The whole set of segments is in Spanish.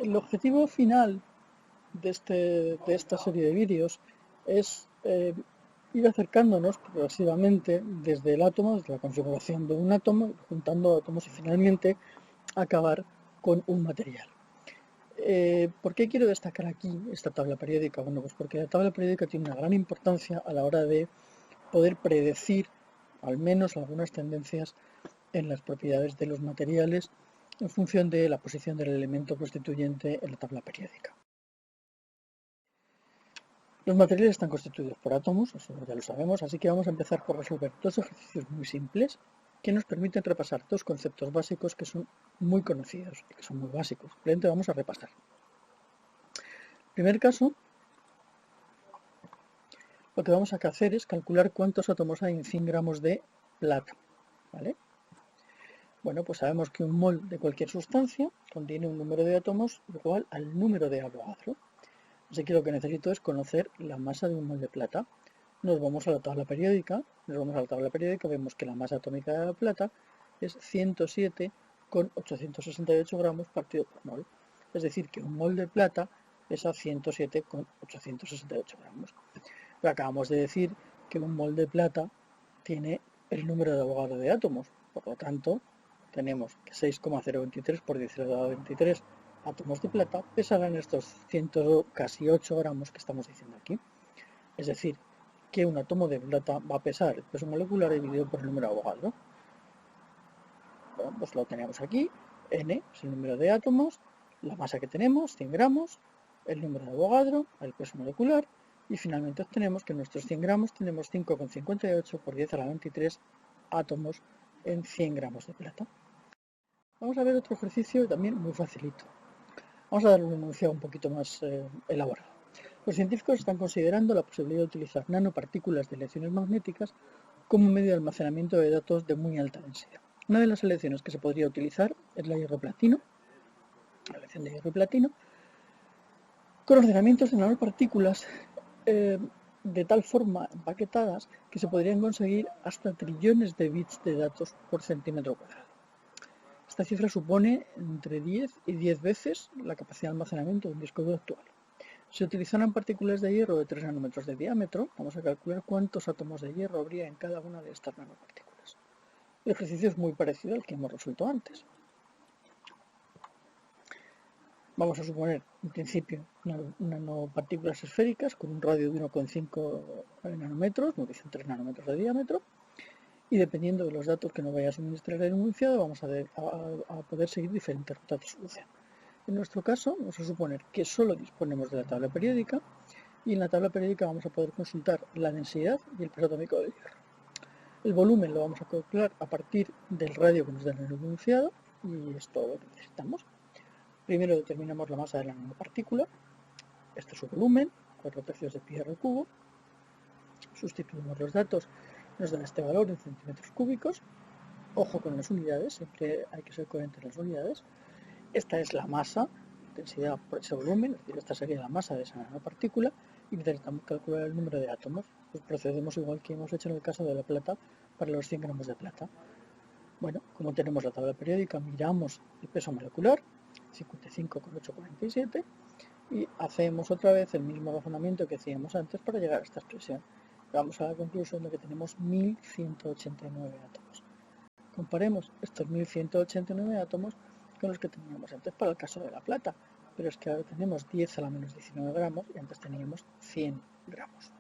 El objetivo final de esta serie de vídeos es ir acercándonos progresivamente desde el átomo, desde la configuración de un átomo, juntando átomos y finalmente acabar con un material. ¿Por qué quiero destacar aquí esta tabla periódica? Bueno, pues porque la tabla periódica tiene una gran importancia a la hora de poder predecir al menos algunas tendencias en las propiedades de los materiales en función de la posición del elemento constituyente en la tabla periódica. Los materiales están constituidos por átomos, eso ya lo sabemos, así que vamos a empezar por resolver dos ejercicios muy simples que nos permiten repasar dos conceptos básicos que son muy conocidos y que son muy básicos. Simplemente vamos a repasar. Primer caso, lo que vamos a hacer es calcular cuántos átomos hay en 100 gramos de plata, ¿vale? Bueno, pues sabemos que un mol de cualquier sustancia contiene un número de átomos igual al número de Avogadro. Así que lo que necesito es conocer la masa de un mol de plata. Nos vamos a la tabla periódica, vemos que la masa atómica de la plata es 107,868 gramos partido por mol. Es decir, que un mol de plata pesa 107,868 gramos. Pero acabamos de decir que un mol de plata tiene el número de Avogadro de átomos. Por lo tanto, tenemos que 6,023 por 10 elevado a 23 átomos de plata pesarán estos casi 8 gramos que estamos diciendo aquí. Es decir, que un átomo de plata va a pesar el peso molecular dividido por el número de Avogadro. Bueno, pues lo tenemos aquí. N es el número de átomos, la masa que tenemos, 100 gramos, el número de Avogadro, el peso molecular, y finalmente obtenemos que en nuestros 100 gramos tenemos 5,58 por 10 a la 23 átomos en 100 gramos de plata. Vamos a ver otro ejercicio también muy facilito. Vamos a darle un enunciado un poquito más elaborado. Los científicos están considerando la posibilidad de utilizar nanopartículas de lecciones magnéticas como medio de almacenamiento de datos de muy alta densidad. Una de las selecciones que se podría utilizar es la hierro-platino, la lección de hierro-platino, con ordenamientos de nanopartículas de tal forma empaquetadas que se podrían conseguir hasta trillones de bits de datos por centímetro cuadrado. Esta cifra supone entre 10 y 10 veces la capacidad de almacenamiento de un disco duro actual. Si utilizaran partículas de hierro de 3 nanómetros de diámetro, vamos a calcular cuántos átomos de hierro habría en cada una de estas nanopartículas. El ejercicio es muy parecido al que hemos resuelto antes. Vamos a suponer, en principio, nanopartículas esféricas con un radio de 1,5 nanómetros, nos dicen 3 nanómetros de diámetro, y dependiendo de los datos que nos vaya a suministrar el enunciado, vamos a poder seguir diferentes rutas de solución. En nuestro caso, vamos a suponer que solo disponemos de la tabla periódica, y en la tabla periódica vamos a poder consultar la densidad y el peso atómico del hierro. El volumen lo vamos a calcular a partir del radio que nos da el enunciado, y es todo lo que necesitamos. Primero determinamos la masa de la nanopartícula, este es su volumen, 4/3 de pi r al cubo. Sustituimos los datos, nos dan este valor en centímetros cúbicos. Ojo con las unidades, siempre hay que ser coherente en las unidades. Esta es la masa, densidad por ese volumen, es decir, esta sería la masa de esa nanopartícula, y necesitamos calcular el número de átomos. Pues procedemos igual que hemos hecho en el caso de la plata para los 100 gramos de plata. Bueno, como tenemos la tabla periódica, miramos el peso molecular, 55,847, y hacemos otra vez el mismo razonamiento que hacíamos antes para llegar a esta expresión. Vamos a la conclusión de que tenemos 1189 átomos. Comparemos estos 1189 átomos con los que teníamos antes para el caso de la plata, pero es que ahora tenemos 10 a la menos 19 gramos y antes teníamos 100 gramos.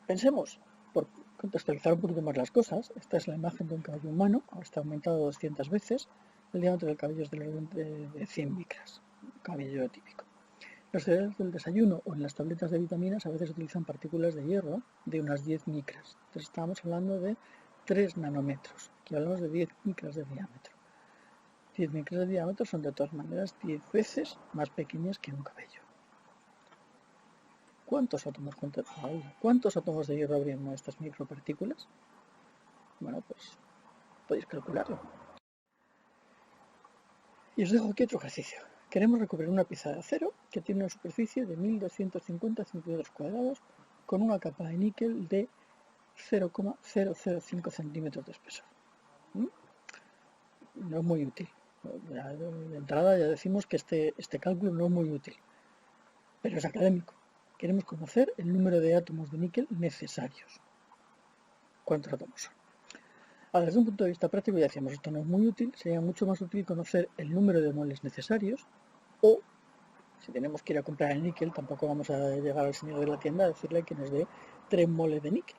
Pensemos, por contextualizar un poquito más las cosas, esta es la imagen de un cabello humano, ahora está aumentado 200 veces, el diámetro del cabello es del orden de 100 micras, cabello típico. En los cereales del desayuno o en las tabletas de vitaminas a veces utilizan partículas de hierro de unas 10 micras, entonces estamos hablando de 3 nanómetros, aquí hablamos de 10 micras de diámetro. 10 micras de diámetro son de todas maneras 10 veces más pequeñas que un cabello. ¿Cuántos átomos de hierro habría en estas micropartículas? Bueno, pues podéis calcularlo. Y os dejo aquí otro ejercicio. Queremos recuperar una pieza de acero que tiene una superficie de 1250 centímetros cuadrados con una capa de níquel de 0,005 centímetros de espesor. no es muy útil. Ya de entrada ya decimos que este cálculo no es muy útil, pero es académico. Queremos conocer el número de átomos de níquel necesarios. ¿Cuántos átomos son? Ahora, desde un punto de vista práctico, ya decíamos, esto no es muy útil, sería mucho más útil conocer el número de moles necesarios, o si tenemos que ir a comprar el níquel, tampoco vamos a llegar al señor de la tienda a decirle que nos dé 3 moles de níquel.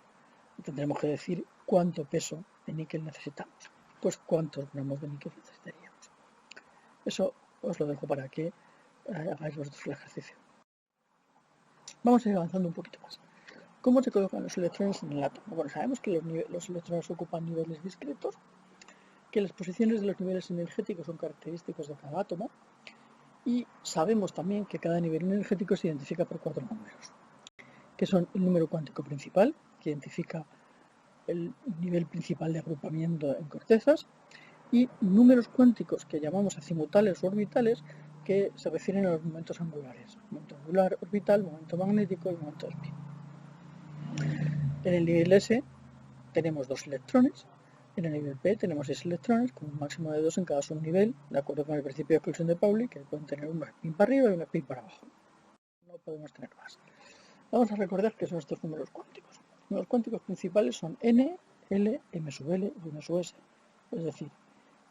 Tendremos que decir cuánto peso de níquel necesitamos, pues cuántos gramos de níquel necesitaríamos. Eso os lo dejo para que hagáis vosotros el ejercicio. Vamos a ir avanzando un poquito más. ¿Cómo se colocan los electrones en el átomo? Bueno, sabemos que los electrones ocupan niveles discretos, que las posiciones de los niveles energéticos son característicos de cada átomo, y sabemos también que cada nivel energético se identifica por 4 números, que son el número cuántico principal, que identifica el nivel principal de agrupamiento en cortezas, y números cuánticos que llamamos azimutales o orbitales, que se refieren a los momentos angulares: momento angular orbital, momento magnético y momento de spin. En el nivel S tenemos 2 electrones, en el nivel P tenemos 6 electrones, con un máximo de 2 en cada subnivel, de acuerdo con el principio de exclusión de Pauli, que pueden tener un spin para arriba y un spin para abajo. No podemos tener más. Vamos a recordar qué son estos números cuánticos. Los números cuánticos principales son n, l, m sub l y m sub s. Es decir,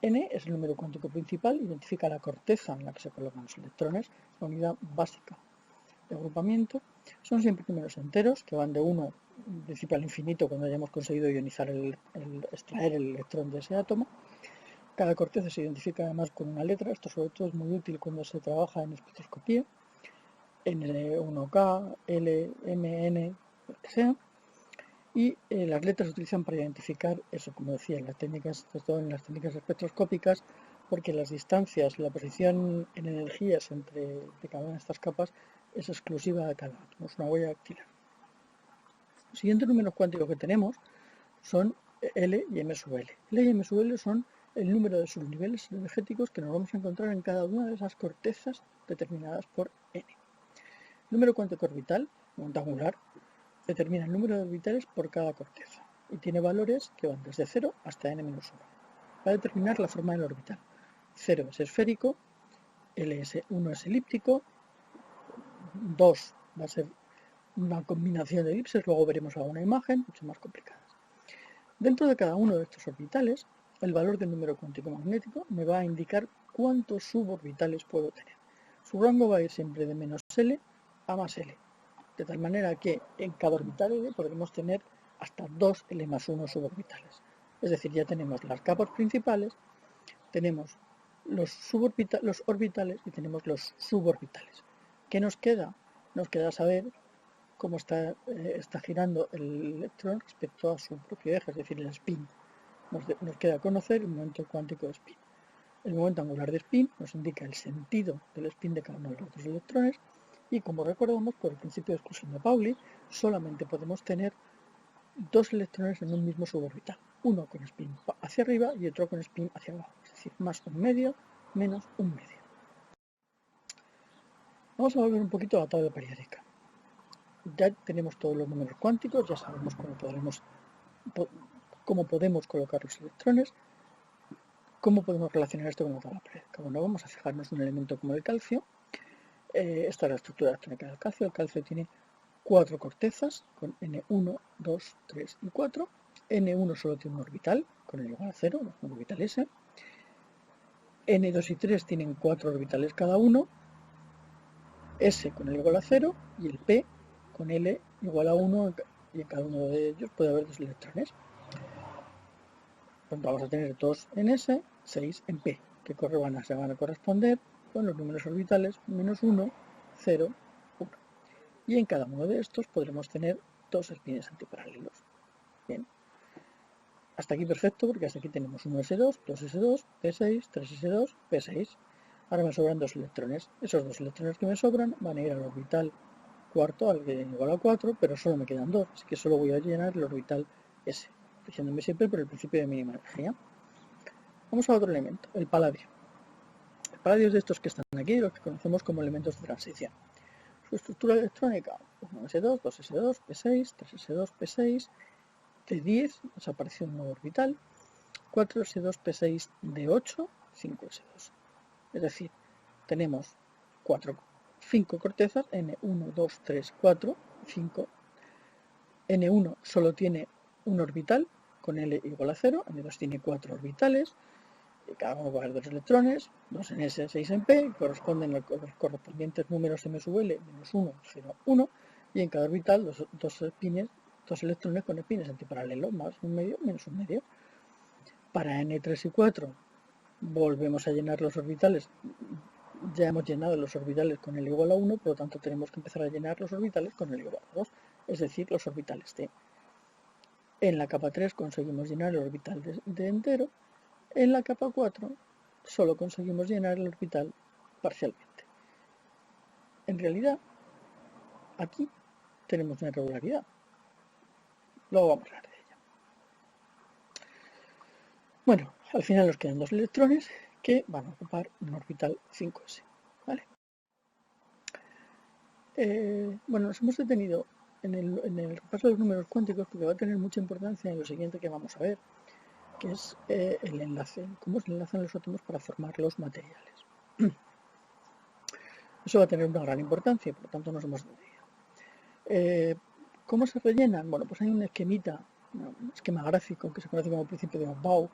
n es el número cuántico principal, identifica la corteza en la que se colocan los electrones, la unidad básica de agrupamiento. Son siempre números enteros que van de 1 en principio al infinito cuando hayamos conseguido ionizar extraer el electrón de ese átomo. Cada corteza se identifica además con una letra. Esto sobre todo es muy útil cuando se trabaja en espectroscopía. N1K, L, M, N, lo que sea. Y las letras se utilizan para identificar eso, como decía, en las técnicas, sobre todo en las técnicas espectroscópicas, porque las distancias, la posición en energías de cada una de estas capas es exclusiva de cada átomo, es una huella dactilar. Los siguientes números cuánticos que tenemos son L y M sub L. L y M sub L son el número de subniveles energéticos que nos vamos a encontrar en cada una de esas cortezas determinadas por N. El número cuántico orbital, momento angular, determina el número de orbitales por cada corteza y tiene valores que van desde 0 hasta n-1. Va a determinar la forma del orbital. 0 es esférico, L1 es elíptico, 2 va a ser una combinación de elipses, luego veremos alguna imagen mucho más complicadas. Dentro de cada uno de estos orbitales, el valor del número cuántico magnético me va a indicar cuántos suborbitales puedo tener. Su rango va a ir siempre de menos L a más L, de tal manera que en cada orbital L podremos tener hasta 2 L más 1 suborbitales. Es decir, ya tenemos las capas principales, tenemos los orbitales y tenemos los suborbitales. ¿Qué nos queda? Nos queda saber cómo está girando el electrón respecto a su propio eje, es decir, el spin. Nos queda conocer el momento cuántico de spin. El momento angular de spin nos indica el sentido del spin de cada uno de los otros electrones, y como recordamos, por el principio de exclusión de Pauli, solamente podemos tener 2 electrones en un mismo suborbital, uno con spin hacia arriba y otro con spin hacia abajo, es decir, más un medio menos un medio. Vamos a volver un poquito a la tabla periódica. Ya tenemos todos los números cuánticos, ya sabemos cómo podemos colocar los electrones. ¿Cómo podemos relacionar esto con la tabla periódica? Bueno, vamos a fijarnos un elemento como el calcio. Esta es la estructura electrónica del calcio. El calcio tiene 4 cortezas con N1, 2, 3 y 4. N1 solo tiene un orbital con el igual a 0, un orbital S. N2 y 3 tienen 4 orbitales cada uno, S con el igual a 0 y el P con L igual a 1, y en cada uno de ellos puede haber 2 electrones. Pues vamos a tener 2 en S, 6 en P, que se van a corresponder con los números orbitales menos 1, 0, 1. Y en cada uno de estos podremos tener 2 espines antiparalelos. Bien. Hasta aquí perfecto, porque hasta aquí tenemos 1s2, 2s2, p6, 3s2, p6. Ahora me sobran 2 electrones. Esos 2 electrones que me sobran van a ir al orbital cuarto, al que igual a 4, pero solo me quedan 2, así que solo voy a llenar el orbital S, fijándome siempre por el principio de mínima energía. Vamos a otro elemento, el paladio. El paladio es de estos que están aquí, los que conocemos como elementos de transición. Su estructura electrónica, 1s2, 2s2, p6, 3s2, p6, T10, nos aparece un nuevo orbital. 4s2p6 d8, 5s2. Es decir, tenemos 5 cortezas, n1, 2, 3, 4, 5. n1 solo tiene un orbital con L igual a 0, n2 tiene 4 orbitales, y cada uno va a haber 2 electrones, 2 en S, 6 en P, corresponden a los correspondientes números M sub L, menos 1, 0, 1, y en cada orbital dos electrones con espines antiparalelo, más un medio, menos un medio. Para N3 y 4 volvemos a llenar los orbitales, ya hemos llenado los orbitales con L igual a 1, por lo tanto tenemos que empezar a llenar los orbitales con L igual a 2, es decir, los orbitales T. En la capa 3 conseguimos llenar el orbital de entero, en la capa 4 solo conseguimos llenar el orbital parcialmente. En realidad, aquí tenemos una irregularidad. Luego vamos a hablar de ella. Bueno, al final nos quedan 2 electrones que van a ocupar un orbital 5s. ¿Vale? Bueno, nos hemos detenido en el repaso de los números cuánticos porque va a tener mucha importancia en lo siguiente que vamos a ver, que es el enlace, cómo se enlazan los átomos para formar los materiales. Eso va a tener una gran importancia, por lo tanto nos hemos detenido. ¿Cómo se rellenan? Bueno, pues hay un esquemita, un esquema gráfico que se conoce como principio de Aufbau,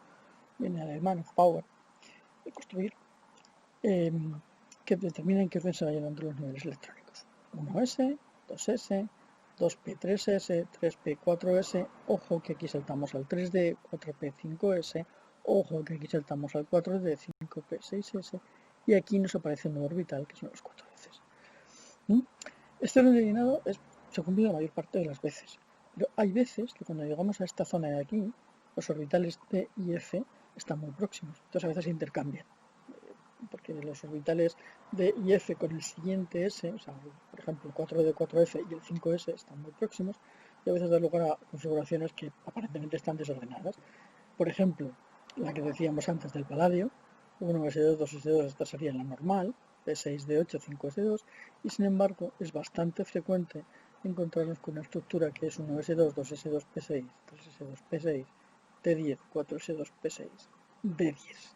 viene en alemán, Aufbauer, de construir, que determina en qué orden se vayan dando los niveles electrónicos. 1s, 2s, 2p, 3s, 3p, 4s, ojo que aquí saltamos al 3d, 4p, 5s, ojo que aquí saltamos al 4d, 5p, 6s, y aquí nos aparece un nuevo orbital que son los 4 veces. Este orden de llenado se cumple la mayor parte de las veces, pero hay veces que cuando llegamos a esta zona de aquí, los orbitales D y F están muy próximos, entonces a veces se intercambian, porque los orbitales D y F con el siguiente S, o sea, por ejemplo, el 4D, 4F y el 5S están muy próximos, y a veces da lugar a configuraciones que aparentemente están desordenadas. Por ejemplo, la que decíamos antes del paladio, 1S2, 2S2, esta sería la normal, P6, D8, 5S2, y sin embargo es bastante frecuente encontrarnos con una estructura que es 1S2, 2S2, P6, 3S2, P6, D10, 4S2, P6, D10.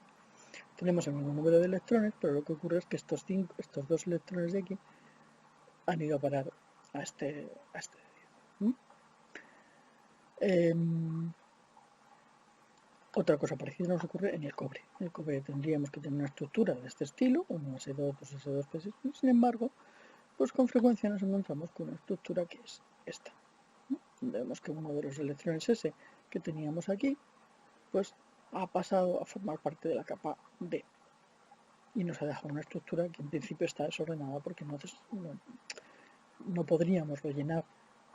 Tenemos el mismo número de electrones, pero lo que ocurre es que estos 2 electrones de aquí han ido a parar a este D10. Otra cosa parecida nos ocurre en el cobre. En el cobre tendríamos que tener una estructura de este estilo, 1s2, 2s2, P6. Sin embargo, pues con frecuencia nos encontramos con una estructura que es esta. Vemos que uno de los electrones S que teníamos aquí, pues ha pasado a formar parte de la capa D. Y nos ha dejado una estructura que en principio está desordenada porque no podríamos rellenar.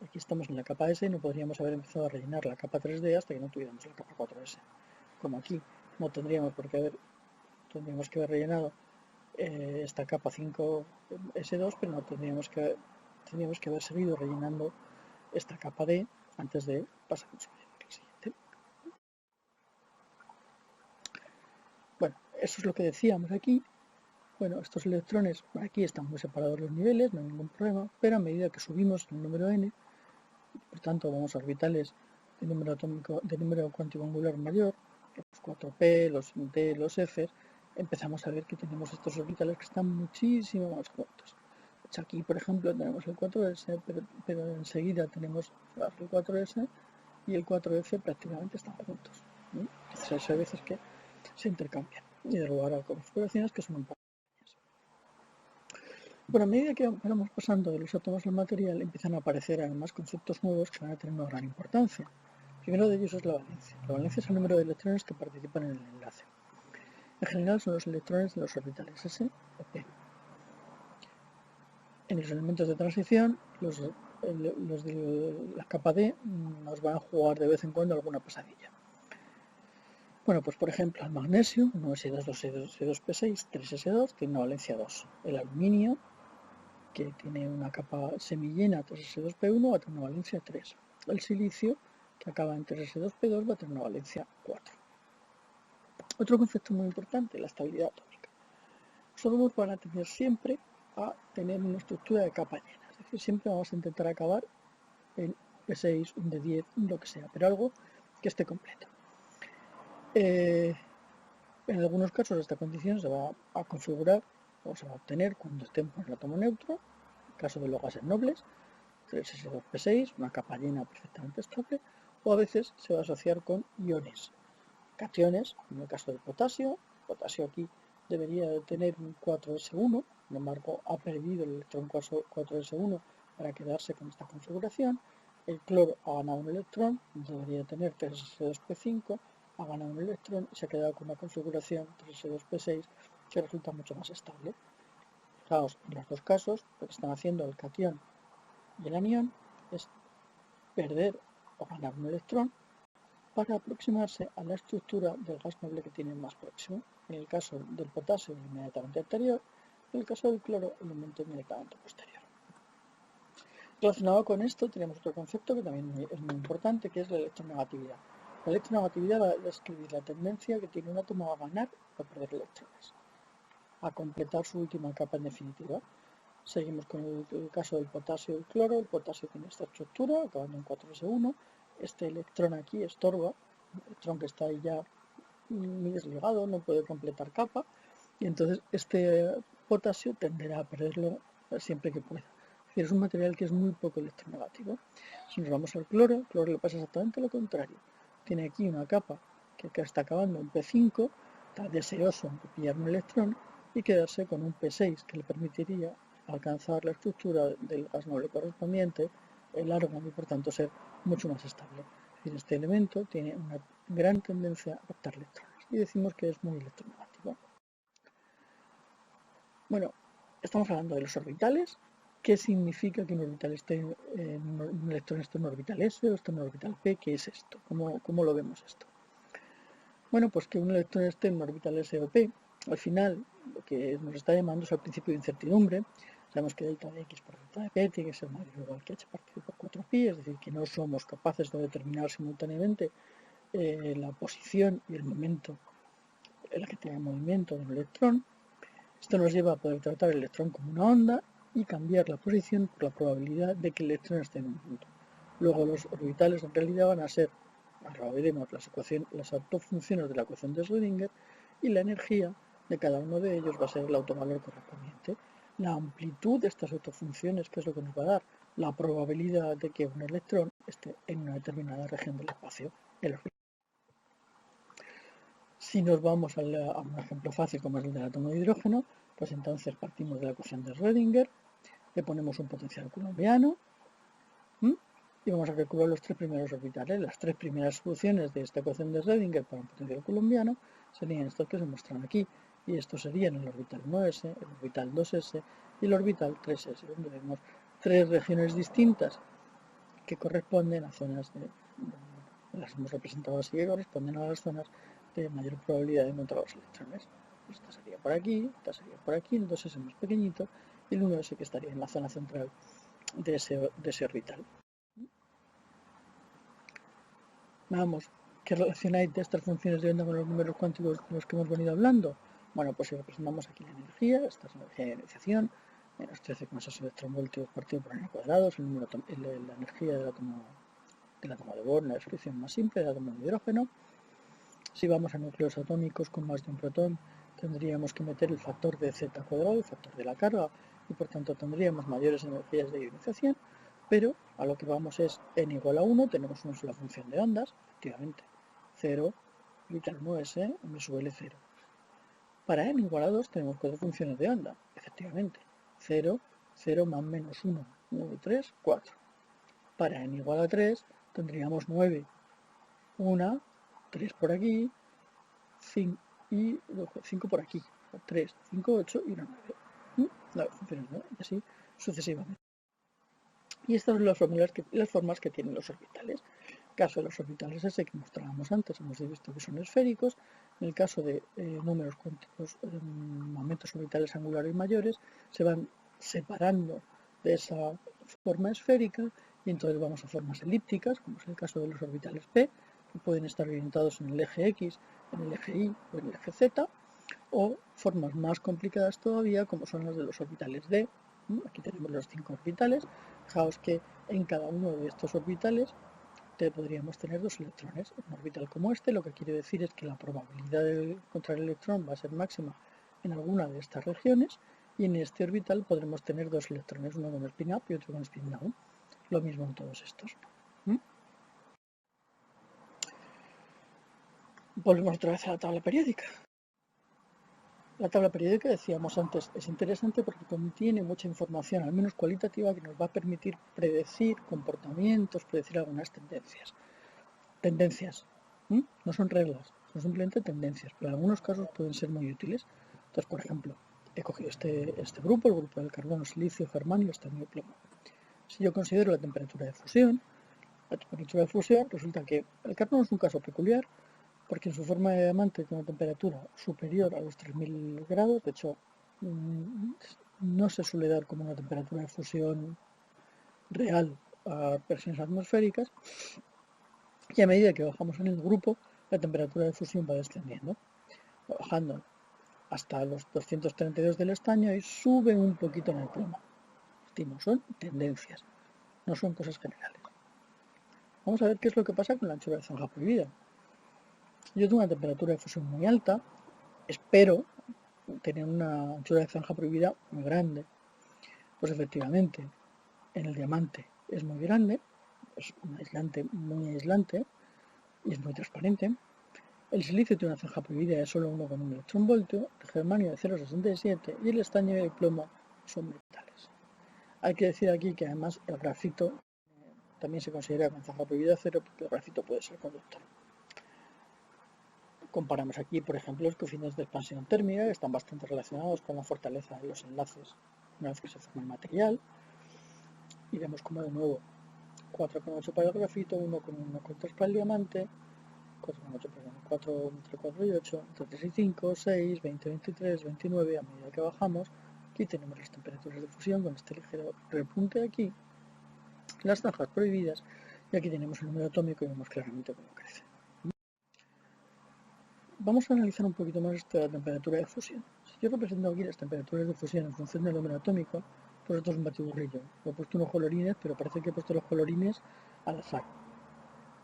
Aquí estamos en la capa S y no podríamos haber empezado a rellenar la capa 3D hasta que no tuviéramos la capa 4S. Como aquí no tendríamos por qué tendríamos que haber rellenado esta capa 5S2, pero no tendríamos que haber seguido rellenando esta capa D antes de pasarnos a la siguiente. Bueno, eso es lo que decíamos aquí. Bueno, estos electrones, aquí están muy separados los niveles, no hay ningún problema, pero a medida que subimos el número n, por tanto vamos a orbitales de número cuántico angular mayor, los 4p, los d, los f, empezamos a ver que tenemos estos orbitales que están muchísimo más juntos. De hecho, aquí, por ejemplo, tenemos el 4s, pero enseguida tenemos el 4s y el 4f prácticamente están juntos. Entonces hay veces que se intercambian y de lugar a configuraciones que son un poco. Bueno, a medida que vamos pasando de los átomos al material, empiezan a aparecer además conceptos nuevos que van a tener una gran importancia. El primero de ellos es la valencia. La valencia es el número de electrones que participan en el enlace. En general son los electrones de los orbitales S o P. En los elementos de transición, los de la capa D nos van a jugar de vez en cuando alguna pasadilla. Bueno, pues por ejemplo, el magnesio, 1S2, 2S2, P6, 3S2, tiene una valencia 2. El aluminio, que tiene una capa semillena 3s2p1, va a tener una valencia 3. El silicio, que acaba en 3s2p2, va a tener una valencia 4. Otro concepto muy importante, la estabilidad atómica. Los átomos van a tender siempre a tener una estructura de capa llena, es decir, siempre vamos a intentar acabar en P6, un D10, lo que sea, pero algo que esté completo. En algunos casos esta condición se va a configurar o se va a obtener cuando estemos en el átomo neutro, en el caso de los gases nobles, 3s2p6, una capa llena perfectamente estable, o a veces se va a asociar con iones, cationes, en el caso del potasio. El potasio aquí debería de tener un 4s1, sin embargo ha perdido el electrón 4s1 para quedarse con esta configuración. El cloro ha ganado un electrón, debería tener 3s2p5, ha ganado un electrón y se ha quedado con una configuración 3s2p6 que resulta mucho más estable. Fijaos, en los dos casos lo que están haciendo el catión y el anión es perder o ganar un electrón para aproximarse a la estructura del gas noble que tienen más próximo. En el caso del potasio, el inmediatamente anterior; en el caso del cloro, el elemento inmediatamente posterior. Relacionado con esto, tenemos otro concepto que también es muy importante, que es la electronegatividad. La electronegatividad va a describir la tendencia que tiene un átomo a ganar o a perder electrones, a completar su última capa en definitiva. Seguimos con el caso del potasio y el cloro. El potasio tiene esta estructura, acabando en 4s1. Este electrón aquí estorba, un electrón que está ahí ya muy desligado, no puede completar capa, y entonces este potasio tenderá a perderlo siempre que pueda. Es decir, es un material que es muy poco electronegativo. Si nos vamos al cloro, el cloro le pasa exactamente lo contrario. Tiene aquí una capa que está acabando en P5, está deseoso de pillar un electrón y quedarse con un P6 que le permitiría alcanzar la estructura del gas noble correspondiente, el argón, y por tanto ser mucho más estable. Es decir, este elemento tiene una gran tendencia a captar electrones y decimos que es muy electronegativo. Bueno, estamos hablando de los orbitales. ¿Qué significa que un orbital esté un electrón esté en un orbital S o esté en un orbital P? ¿Qué es esto? ¿Cómo lo vemos esto? Bueno, pues que un electrón esté en un orbital S o P, al final lo que nos está llamando es al principio de incertidumbre. Sabemos que delta de X por delta de P tiene que ser mayor o igual que H partido por 4pi, es decir, que no somos capaces de determinar simultáneamente la posición y el momento en la que tiene movimiento del electrón. Esto nos lleva a poder tratar el electrón como una onda y cambiar la posición por la probabilidad de que el electrón esté en un punto. Luego los orbitales en realidad van a ser, ahora veremos, las autofunciones de la ecuación de Schrödinger, y la energía de cada uno de ellos va a ser el autovalor correspondiente. La amplitud de estas autofunciones, que es lo que nos va a dar la probabilidad de que un electrón esté en una determinada región del espacio, el orbital. Si nos vamos a un ejemplo fácil como es el del átomo de hidrógeno, pues entonces partimos de la ecuación de Schrödinger, le ponemos un potencial coulombiano y vamos a calcular los tres primeros orbitales. Las tres primeras soluciones de esta ecuación de Schrödinger para un potencial coulombiano serían estos que se muestran aquí, y estos serían el orbital 1s, el orbital 2s y el orbital 3s, donde vemos tres regiones distintas que corresponden a zonas las hemos representado así, que corresponden a las zonas de mayor probabilidad de encontrar los electrones. Esta sería por aquí, esta sería por aquí, el 2s más pequeñito y el 1s que estaría en la zona central de ese orbital. Vamos, ¿qué relación hay de estas funciones de onda con los números cuánticos de los que hemos venido hablando? Bueno, pues si representamos aquí la energía, esta es la energía de ionización, menos 13,6 electronvoltios partido por n cuadrado, es la energía del átomo de Bohr, la descripción más simple del átomo de hidrógeno. Si vamos a núcleos atómicos con más de un protón, tendríamos que meter el factor de z cuadrado, el factor de la carga, y por tanto tendríamos mayores energías de ionización, pero a lo que vamos es n igual a 1, tenemos una sola función de ondas, efectivamente, 0, orbital 1s, m sub L 0. Para n igual a 2 tenemos cuatro funciones de onda, efectivamente, 0, 0 más menos 1, 1, 3, 4. Para n igual a 3 tendríamos 9, 1, 3 por aquí, 5 y 5 por aquí, 3, 5, 8 y 1, 9. La función 9, y así sucesivamente. Y estas son las formas que tienen los orbitales. En el caso de los orbitales S que mostrábamos antes, hemos visto que son esféricos. En el caso de números cuánticos, momentos orbitales angulares mayores, se van separando de esa forma esférica y entonces vamos a formas elípticas, como es el caso de los orbitales P, que pueden estar orientados en el eje X, en el eje Y o en el eje Z, o formas más complicadas todavía, como son las de los orbitales D. Aquí tenemos los 5 orbitales. Fijaos que en cada uno de estos orbitales podríamos tener 2 electrones. En un orbital como este, lo que quiere decir es que la probabilidad de encontrar el electrón va a ser máxima en alguna de estas regiones, y en este orbital podremos tener 2 electrones, uno con spin up y otro con spin down. Lo mismo en todos estos. Volvemos otra vez a la tabla periódica. La tabla periódica, decíamos antes, es interesante porque contiene mucha información, al menos cualitativa, que nos va a permitir predecir comportamientos, predecir algunas tendencias. Tendencias, no son reglas, son simplemente tendencias, pero en algunos casos pueden ser muy útiles. Entonces, por ejemplo, he cogido este grupo, el grupo del carbono, silicio, germanio, estaño y plomo. Si yo considero la temperatura de fusión, resulta que el carbono es un caso peculiar, porque en su forma de diamante tiene una temperatura superior a los 3000 grados. De hecho, no se suele dar como una temperatura de fusión real a presiones atmosféricas, y a medida que bajamos en el grupo, la temperatura de fusión va descendiendo, bajando hasta los 232 del estaño y sube un poquito en el plomo. Son tendencias, no son cosas generales. Vamos a ver qué es lo que pasa con la anchura de zanja prohibida. Yo tengo una temperatura de fusión muy alta, espero tener una anchura de zanja prohibida muy grande. Pues efectivamente, en el diamante es muy grande, es un aislante muy aislante y es muy transparente. El silicio tiene una zanja prohibida de solo 1,1 electronvoltio, el germanio de 0,67 y el estaño y el plomo son metales. Hay que decir aquí que además el grafito también se considera con zanja prohibida 0 porque el grafito puede ser conductor. Comparamos aquí, por ejemplo, los coeficientes de expansión térmica, que están bastante relacionados con la fortaleza de los enlaces una vez que se forma el material. Y vemos como de nuevo 4,8 para el grafito, 1,1 para el diamante, 4,8, perdón, 4 entre 4 y 8, entre 3 y 5, 6, 20, 23, 29, a medida que bajamos. Aquí tenemos las temperaturas de fusión con este ligero repunte aquí, las zanjas prohibidas, y aquí tenemos el número atómico y vemos claramente cómo crece. Vamos a analizar un poquito más esta temperatura de fusión. Si yo represento aquí las temperaturas de fusión en función del número atómico, pues esto es un batiburrillo. He puesto unos colorines, pero parece que he puesto los colorines al azar.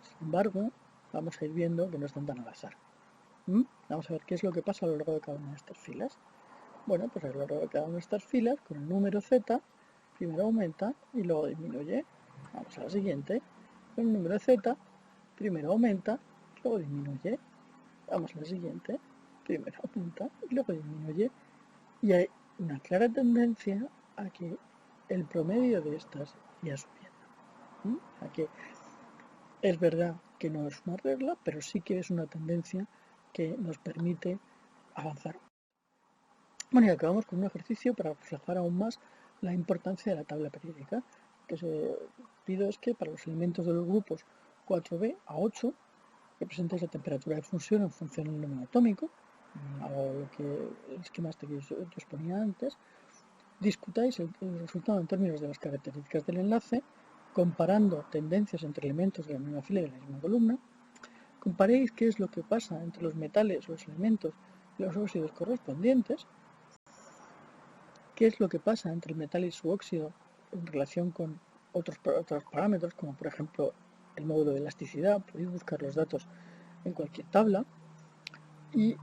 Sin embargo, vamos a ir viendo que no están tan al azar. Vamos a ver qué es lo que pasa a lo largo de cada una de estas filas. Bueno, pues a lo largo de cada una de estas filas, con el número Z, primero aumenta y luego disminuye. Vamos a la siguiente. Con el número Z, primero aumenta, luego disminuye. Vamos a la siguiente. Primero aumenta y luego disminuye. Y hay una clara tendencia a que el promedio de estas vaya subiendo. A que es verdad que no es una regla, pero sí que es una tendencia que nos permite avanzar. Bueno, y acabamos con un ejercicio para reflejar aún más la importancia de la tabla periódica. Que se pido es que para los elementos de los grupos 4b a 8 representéis la temperatura de fusión en función del número atómico, a lo que el esquema este que yo os ponía antes. Discutáis el resultado en términos de las características del enlace, comparando tendencias entre elementos de la misma fila y de la misma columna. Comparéis qué es lo que pasa entre los metales, los elementos y los óxidos correspondientes. Qué es lo que pasa entre el metal y su óxido en relación con otros parámetros, como por ejemplo el módulo de elasticidad. Podéis buscar los datos en cualquier tabla. Y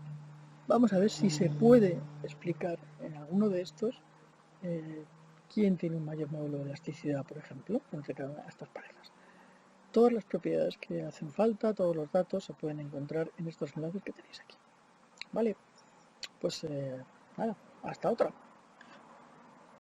vamos a ver si se puede explicar en alguno de estos quién tiene un mayor módulo de elasticidad, por ejemplo, entre cada una de estas parejas. Todas las propiedades que hacen falta, todos los datos se pueden encontrar en estos enlaces que tenéis aquí. Vale, pues nada, hasta otra.